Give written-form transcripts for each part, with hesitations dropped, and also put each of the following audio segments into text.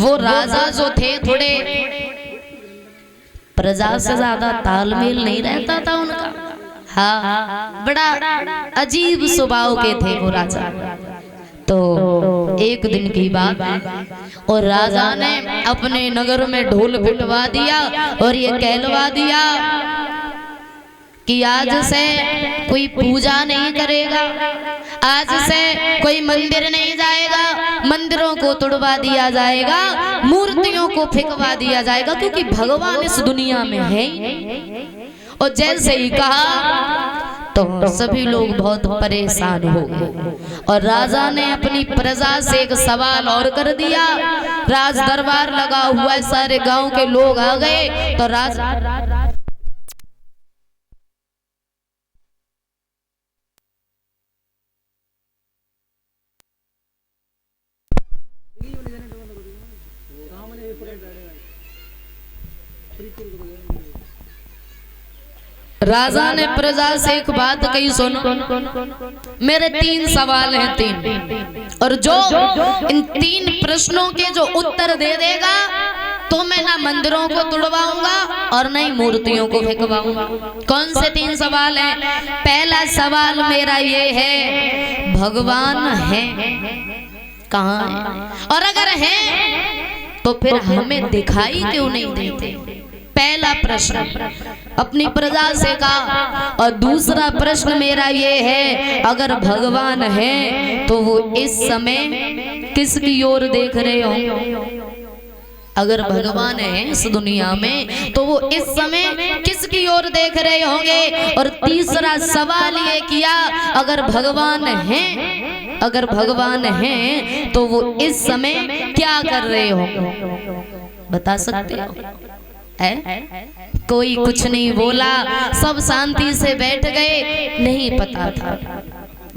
वो राजा जो थे थोड़े प्रजा से ज्यादा तालमेल नहीं रहता था उनका। हाँ, बड़ा अजीब स्वभाव के थे वो राजा। तो एक दिन की बात, और राजा ने अपने नगर में ढोल पिटवा दिया और ये कहलवा दिया कि आज से कोई पूजा नहीं करेगा, आज से कोई मंदिर नहीं जाएगा, मंदिरों को तोड़वा दिया जाएगा, मूर्तियों को फेंकवा दिया जाएगा, क्योंकि भगवान इस दुनिया में है ही नहीं। और जैसे ही कहा तो सभी लोग बहुत परेशान हो गए। और राजा ने अपनी प्रजा से एक सवाल और कर दिया। राज दरबार लगा हुआ है, सारे गांव के लोग आ गए। तो राजा ने प्रजा से एक बात कही, सुनो, मेरे 3 सवाल हैं, 3, और जो इन 3 प्रश्नों के जो उत्तर दे देगा तो मैं ना मंदिरों को तुड़वाऊंगा और ना ही मूर्तियों को फेंकवाऊंगा। कौन से 3 सवाल हैं? पहला सवाल मेरा ये है, भगवान है कहाँ है? और अगर है तो फिर हमें दिखाई क्यों नहीं देते? पहला प्रश्न अपनी प्रजा से कहा। और दूसरा प्रश्न मेरा ये है, अगर भगवान है तो वो इस समय किसकी ओर देख रहे हो? अगर भगवान है इस दुनिया में तो वो इस समय किसकी ओर देख रहे होंगे? और तीसरा सवाल ये किया, अगर भगवान है तो वो इस समय क्या कर रहे होंगे? बता सकते हो? कोई कुछ नहीं बोला, सब शांति से बैठ गए, नहीं पता था।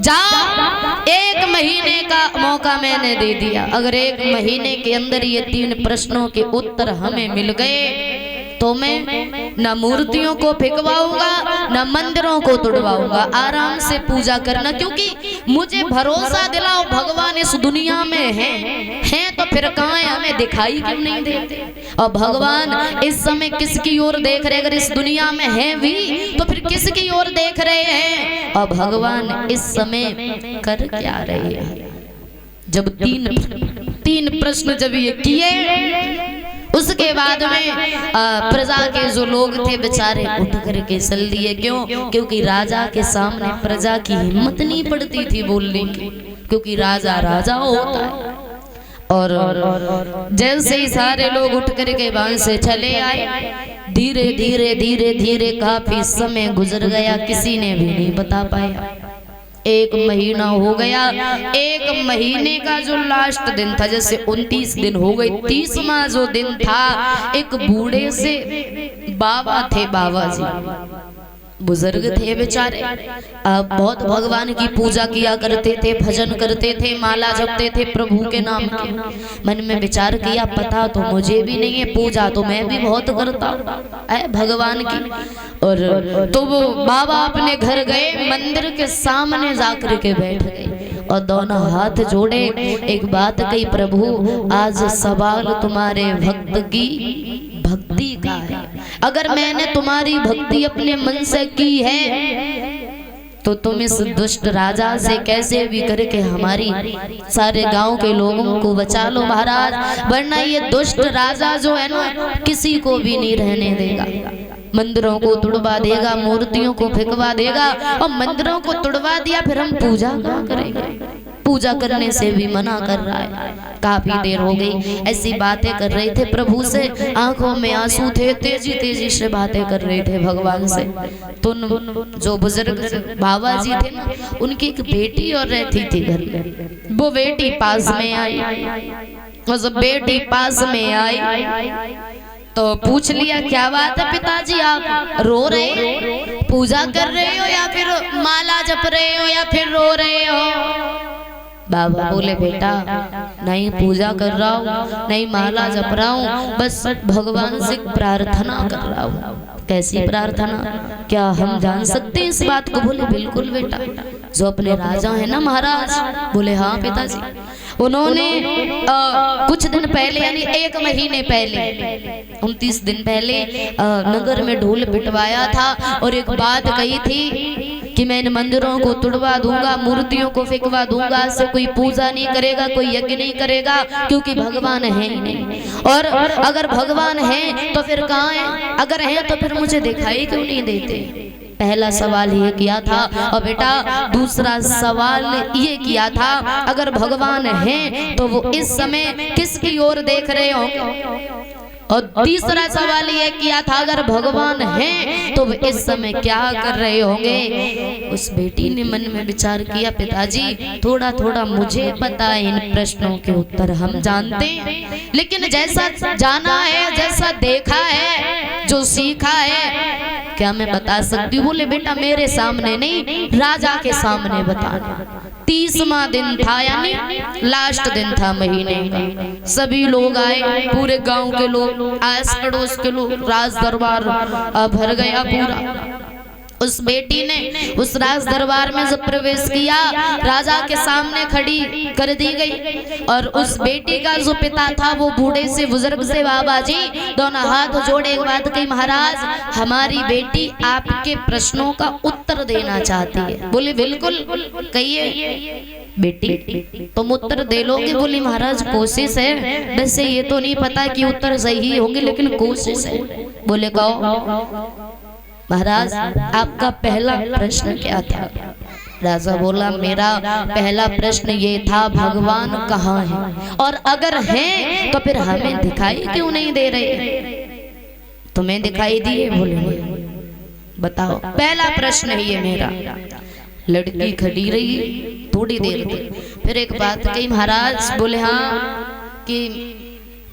जाओ, 1 महीने का मौका मैंने दे दिया, अगर 1 महीने के अंदर ये 3 प्रश्नों के उत्तर हमें मिल गए तो मैं न मूर्तियों को फेंकवाऊंगा न मंदिरों को तोड़वाऊंगा, आराम से पूजा करना, क्योंकि मुझे भरोसा दिलाओ भगवान इस दुनिया में है तो फिर कहाँ है? हमें दिखाई क्यों नहीं देते? और भगवान इस समय किसकी ओर देख रहे? अगर इस दुनिया में है भी तो फिर किसकी ओर देख रहे हैं? और भगवान इस समय कर क्या रहे हैं? जब 3 प्रश्न जब ये किए, उसके बाद में प्रजा के जो लोग थे बेचारे उठ करके चल दिए। क्यों? क्योंकि राजा के सामने प्रजा की हिम्मत नहीं पड़ती थी बोलने की, क्योंकि राजा राजा होता है। और जैसे ही सारे लोग उठ करके वहां से चले आए, धीरे धीरे धीरे धीरे काफी समय गुजर गया, किसी ने भी नहीं बता पाया। 1 महीना हो गया। 1 महीने का जो लास्ट दिन था, जैसे 29 दिन हो गए, 30वां जो दिन था, एक बूढ़े से बाबा थे, बाबा जी बुजुर्ग थे बेचारे, बहुत भगवान की पूजा किया करते थे, भजन करते थे, माला जपते थे प्रभु के नाम के। मन में विचार किया, पता तो मुझे भी नहीं है, पूजा तो मैं भी बहुत करता हूँ भगवान की। और तो वो बाबा अपने घर गए, मंदिर के सामने जाकर के बैठ गए और दोनों हाथ जोड़े, एक बात कही, प्रभु आज सवाल तुम्हारे भक्त की भक्ति का है। अगर मैंने तुम्हारी भक्ति अपने मन से की है तो तुम इस दुष्ट राजा से कैसे भी करके हमारी सारे गांव के लोगों को बचा लो महाराज, वरना ये दुष्ट राजा जो है ना किसी को भी नहीं रहने देगा। मंदिरों को तुड़वा देगा, मूर्तियों को फेंकवा देगा, और मंदिरों को तुड़वा दिया फिर हम पूजा कहाँ करेंगे? पूजा करने से भी मना कर रहा है। काफी देर हो गई, ऐसी बातें कर रहे थे प्रभु से, आंखों में आंसू थे, तेजी तेजी से बातें कर रहे थे भगवान से। तो जो बुजुर्ग बाबा जी थे ना, उनकी एक बेटी और रहती थी घर में। वो बेटी पास में आई, और जब बेटी पास में आई तो पूछ लिया, क्या बात है पिताजी, आप रो रहे हो? पूजा कर रहे हो या फिर माला जप रहे हो या फिर रो रहे हो? बाबा बोले, बेटा नहीं पूजा कर रहा हूँ, नहीं माला जप रहा हूँ, बस भगवान से प्रार्थना कर रहा हूँ। कैसी प्रार्थना, क्या हम जान सकते हैं इस बात को? बोले बिल्कुल बेटा, जो अपने राजा है ना महाराज। बोले हाँ पिताजी। उन्होंने कुछ दिन पहले यानी 1 महीने पहले 29 दिन पहले नगर में ढोल पिटवाया था और एक बात कही थी कि मैं इन मंदिरों को तुड़वा दूंगा, मूर्तियों को फेंकवा दूंगा, से कोई पूजा नहीं करेगा, कोई यज्ञ नहीं करेगा, क्योंकि भगवान है ही नहीं। और अगर भगवान है तो फिर कहाँ है, अगर है तो फिर मुझे दिखाई क्यों नहीं देते। पहला सवाल ये किया था। और बेटा दूसरा सवाल ये किया था, अगर भगवान है तो वो इस समय किसकी ओर देख रहे हो। और तीसरा सवाल ये किया था, अगर भगवान है तो वो इस समय क्या कर रहे होंगे। उस बेटी ने मन में विचार किया, पिताजी थोड़ा थोड़ा मुझे पता है, इन प्रश्नों के उत्तर हम जानते हैं, लेकिन जैसा जाना है, जैसा देखा है, जो सीखा है, क्या मैं बता सकती हूँ। बोले बेटा मेरे सामने नहीं, राजा के सामने बताना। 30वां दिन था यानी लास्ट दिन था महीने का। सभी लोग आए, पूरे गांव के लोग, आस पड़ोस के लोग, राज दरबार भर गया पूरा। उस बेटी ने उस राज दरबार में जब प्रवेश किया, राजा के सामने खड़ी कर दी गई। और उस बेटी का जो पिता था वो बूढ़े से बुजुर्ग से बाबा जी दोनों हाथ जोड़े एक बात कही, महाराज हमारी बेटी आपके प्रश्नों का उत्तर देना चाहती है। बोले बिल्कुल कहिए बेटी, तुम उत्तर दे लोगे। बोली महाराज कोशिश है, वैसे ये तो नहीं पता कि उत्तर सही होंगे, लेकिन कोशिश है। बोले कहो महाराज आपका पहला प्रश्न क्या था। राजा बोला मेरा पहला प्रश्न ये था, भगवान कहाँ है, और अगर हैं तो फिर हमें दिखाई क्यों नहीं दे रहे। तुम्हें दिखाई दिए? बोले बताओ, पहला प्रश्न है ये मेरा। लड़की खड़ी रही थोड़ी देर तक, फिर एक बात कही महाराज। बोले हाँ कि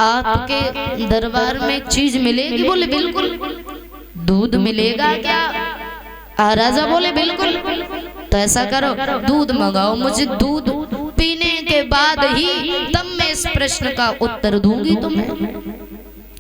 आपके दरबार में एक चीज मिलेगी। बोले बिल्कुल। दूध मिलेगा क्या? राजा बोले बिल्कुल। तो ऐसा करो दूध मंगाओ, मुझे दूध पीने के बाद ही तब मैं इस प्रश्न का उत्तर दूंगी तुम्हें।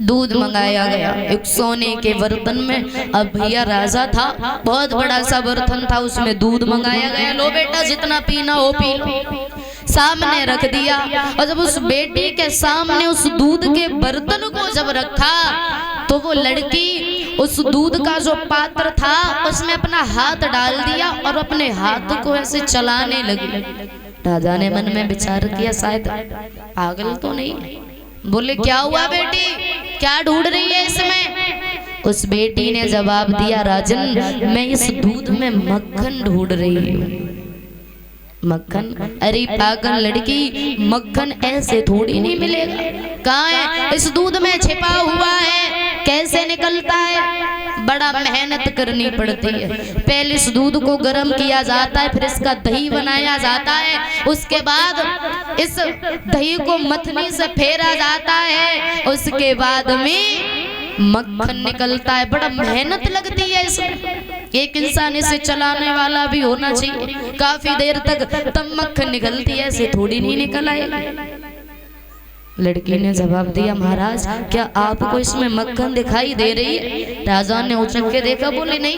दूध मंगाया गया एक सोने के बर्तन में। अब भैया राजा था, बहुत बड़ा सा बर्तन था, उसमें दूध मंगाया गया। लो बेटा जितना पीना हो पी लो। सामने रख दिया। और जब उस बेटी के सामने उस दूध के बर्तन को जब रखा तो वो लड़की उस दूध का जो पात्र था उसमें अपना हाथ डाल दिया और अपने हाथ को ऐसे चलाने लगी। राजा ने मन में विचार किया शायद पागल तो नहीं। बोले क्या हुआ बेटी, क्या ढूंढ रही है इसमें? उस बेटी ने जवाब दिया, राजन मैं इस दूध में मक्खन ढूंढ रही हूँ। मक्खन? अरे पागल लड़की, मक्खन ऐसे थोड़ी नहीं मिलेगा। कहाँ है? इस दूध में छिपा हुआ है। कैसे निकलता है? बड़ा मेहनत करनी पड़ती है। पहले इस दूध को गर्म किया जाता है, फिर इसका दही बनाया जाता है, उसके बाद इस दही को मथनी से फेरा जाता है, उसके बाद में मक्खन निकलता है। बड़ा मेहनत लगती है इसमें। एक इंसान इसे चलाने वाला भी होना चाहिए काफी देर तक, तब मक्खन निकलती है, ऐसे थोड़ी नहीं निकल आएगी। लड़की ने जवाब दिया, महाराज क्या आपको इसमें मक्खन दिखाई दे रही है? राजा ने उछल के देखा। बोले नहीं।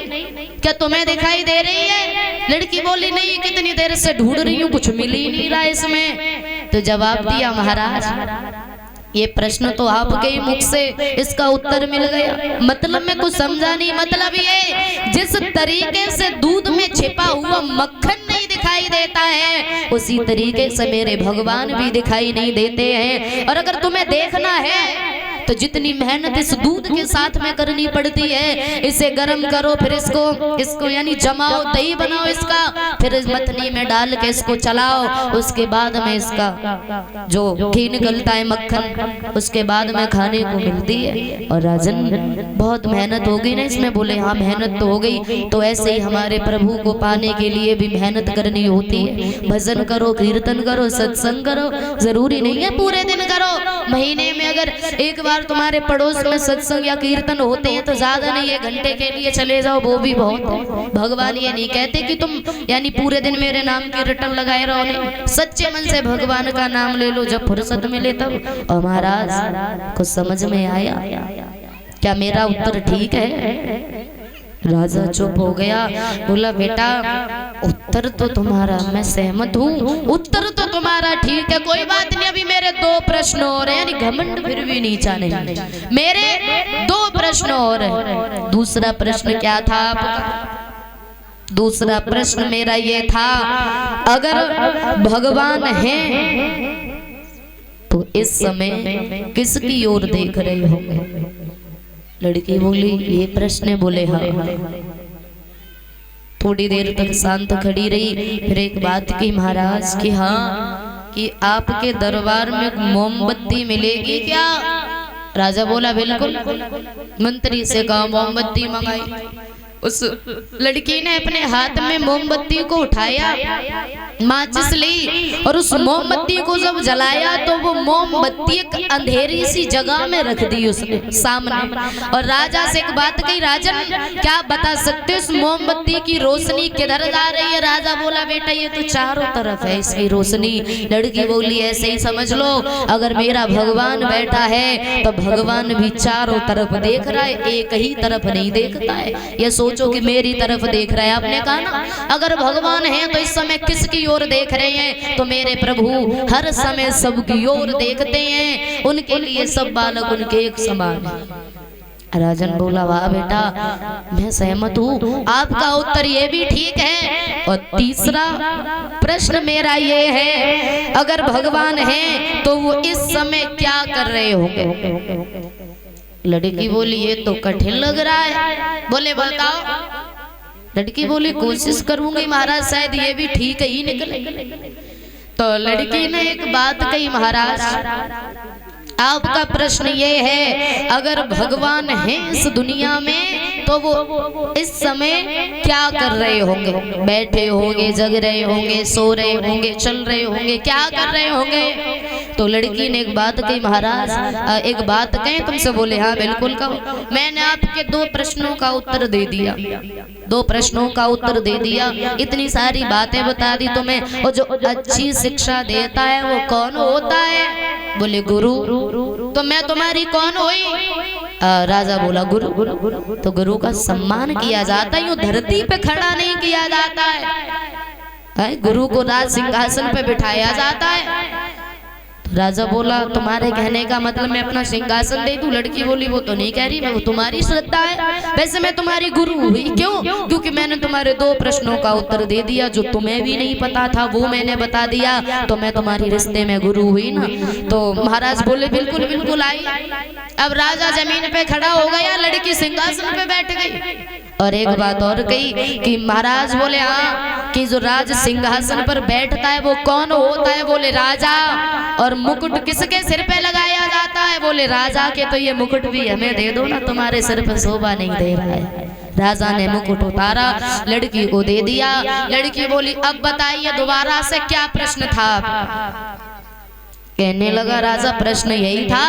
क्या तुम्हें दिखाई दे रही है? लड़की बोली नहीं, कितनी देर से ढूंढ रही हूँ, कुछ मिल ही नहीं रहा इसमें। तो जवाब दिया, महाराज ये प्रश्न तो आपके ही मुख से इसका उत्तर मिल गया। मतलब मैं कुछ समझा नहीं। मतलब ये जिस तरीके से दूध में छिपा हुआ मक्खन नहीं दिखाई देता है, उसी तरीके से मेरे भगवान भी दिखाई नहीं देते हैं। और अगर तुम्हें देखना है तो जितनी मेहनत इस दूध के साथ में करनी पड़ती है, इसे गर्म करो, फिर इसको यानी जमाओ, दही बनाओ इसका, फिर इस मथनी में डाल के इसको चलाओ, उसके बाद में इसका जो घी निकलता है मक्खन, उसके बाद में खाने को मिलती है। और राजन बहुत मेहनत हो गई ना इसमें? बोले हाँ मेहनत तो हो गई। तो ऐसे ही हमारे प्रभु को पाने के लिए भी मेहनत करनी होती है। भजन करो, कीर्तन करो, सत्संग करो, जरूरी नहीं है पूरे दिन करो। महीने में अगर एक बार तुम्हारे पड़ोस में सत्संग या कीर्तन होते हैं तो ज्यादा नहीं है, घंटे के लिए चले जाओ, वो भी बहुत है। भगवान ये नहीं कहते कि तुम यानी पूरे दिन मेरे नाम की रटन लगाए रहो, नहीं। सच्चे मन से भगवान का नाम ले लो जब फुर्सत मिले तब। और महाराज कुछ समझ में आया क्या? मेरा उत्तर ठीक है? राजा चुप हो गया, बोला बेटा उत्तर तो तुम्हारा मैं सहमत हूँ, उत्तर तो तुम्हारा ठीक है, कोई बात नहीं, अभी मेरे 2 प्रश्न और हैं, यानी घमंड फिर भी नीचा नहीं, मेरे 2 प्रश्न और हैं। दूसरा प्रश्न क्या था आपका? दूसरा प्रश्न मेरा ये था, अगर भगवान हैं तो इस समय किसकी ओर देख रहे होंगे? लड़की बोली ये प्रश्न? बोले हाँ। थोड़ी देर तक शांत खड़ी रही, फिर एक बात की महाराज कि हाँ कि आपके दरबार में मोमबत्ती मिलेगी क्या? राजा बोला बिल्कुल। मंत्री से कहा मोमबत्ती मंगाई। उस लड़की ने अपने हाथ में मोमबत्ती को उठाया, माचिस ली और उस मोमबत्ती को जब जलाया तो वो मोमबत्ती एक अंधेरी सी जगह में रख दी उसने सामने, और राजा से एक बात कही, राजन क्या बता सकते उस मोमबत्ती की रोशनी किधर जा रही है? राजा बोला बेटा ये तो चारों तरफ है इसकी रोशनी। लड़की बोली ऐसे ही समझ लो, अगर मेरा भगवान बैठा है तो भगवान भी चारों तरफ देख रहा है, एक ही तरफ नहीं देखता है। ये सोचो कि मेरी तरफ देख रहा है। आपने कहा ना अगर भगवान है तो इस समय किसकी ओर देख रहे हैं? तो मेरे प्रभु हर समय सबकी ओर देखते हैं, उनके लिए सब बालक उनके एक समान है। राजन बोला वाह बेटा मैं सहमत हूँ, आपका उत्तर ये भी ठीक है। और तीसरा प्रश्न मेरा ये है, अगर भगवान है तो वो इस समय क्या कर रहे होंगे? लड़की बोली ये तो कठिन लग रहा है, बोले बताओ। लड़की बोली कोशिश करूंगी महाराज, शायद ये भी ठीक ही निकले। तो लड़की ने एक बात कही, महाराज आपका प्रश्न ये है, अगर भगवान है इस दुनिया में तो वो इस समय क्या कर रहे होंगे? बैठे होंगे, जग रहे होंगे, सो रहे होंगे, चल रहे होंगे, क्या कर रहे होंगे? तो लड़की ने एक बात कही, महाराज एक बात कहें तुमसे? बोले हाँ बिल्कुल कहो। मैंने आपके 2 प्रश्नों का उत्तर दे दिया, 2 प्रश्नों का उत्तर दे दिया, इतनी सारी बातें बता दी तुम्हें। और जो अच्छी शिक्षा देता है वो कौन होता है? बोले गुरु। तो मैं तुम्हारी कौन हुई? राजा बोला गुरु। तो गुरु का सम्मान किया जाता है, यूं धरती पे खड़ा नहीं किया जाता है, गुरु को राज सिंहासन पे बिठाया जाता है। राजा बोला तुम्हारे कहने का मतलब मैं अपना सिंहासन दे दूं? लड़की बोली वो तो नहीं कह रही, वो तुम्हारी श्रद्धा है, वैसे मैं तुम्हारी गुरु हुई। क्यों? क्योंकि मैंने तुम्हारे 2 प्रश्नों का उत्तर दे दिया, जो तुम्हें भी नहीं पता था वो मैंने बता दिया, तो मैं तुम्हारी रिश्ते में गुरु हुई ना। तो महाराज बोले बिल्कुल बिल्कुल आई। अब राजा जमीन पे खड़ा हो गया, लड़की सिंहासन पे बैठ गई। और एक बात और कही कि महाराज बोले हाँ कि जो राज सिंहासन पर बैठता है वो कौन होता है? बोले राजा। और मुकुट किसके सिर पे लगाया जाता है? बोले राजा के। तो ये मुकुट भी हमें दे दो ना, तुम्हारे सिर पे शोभा नहीं दे रहा है। राजा ने मुकुट उतारा, लड़की को दे दिया। लड़की बोली अब बताइए दोबारा से क्या प्रश्न था? कहने लगा राजा प्रश्न यही था,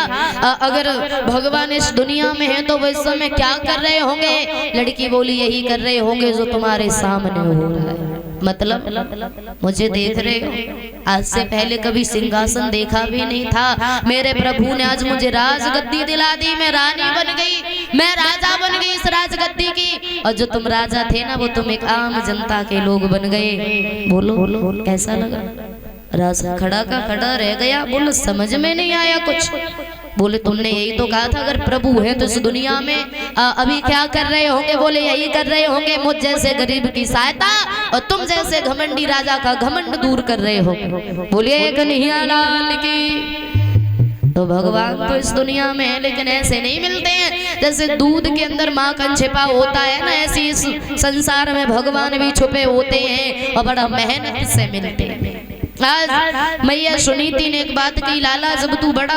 अगर भगवान इस दुनिया में है तो वो इस समय क्या कर रहे होंगे? लड़की बोली यही कर रहे होंगे जो तुम्हारे सामने हो रहा है। मतलब मुझे देख रहे हो, आज से पहले कभी सिंहासन देखा भी नहीं था, मेरे प्रभु ने आज मुझे राजगद्दी दिला दी, मैं रानी बन गई, मैं राजा बन गई इस राजगद्दी की। और जो तुम राजा थे ना वो तुम एक आम जनता के लोग बन गए। बोलो कैसा लगा? राजा खड़ा का खड़ा रह गया, बोलो समझ में नहीं आया कुछ। बोले तुमने यही तो कहा था अगर प्रभु है तो इस दुनिया में अभी क्या कर रहे होंगे? बोले यही कर रहे होंगे मुझ जैसे गरीब की सहायता, और तुम जैसे घमंडी राजा का घमंड दूर कर रहे हो। बोलिए कन्हैया लाल की। तो भगवान तो इस दुनिया में है लेकिन ऐसे नहीं मिलते हैं, जैसे दूध के अंदर माखन छिपा होता है ना, ऐसे इस संसार में भगवान भी छुपे होते हैं और बड़ा मेहनत से मिलते हैं। आज मैया सुनीति ने एक बात की, लाला जब तू बड़ा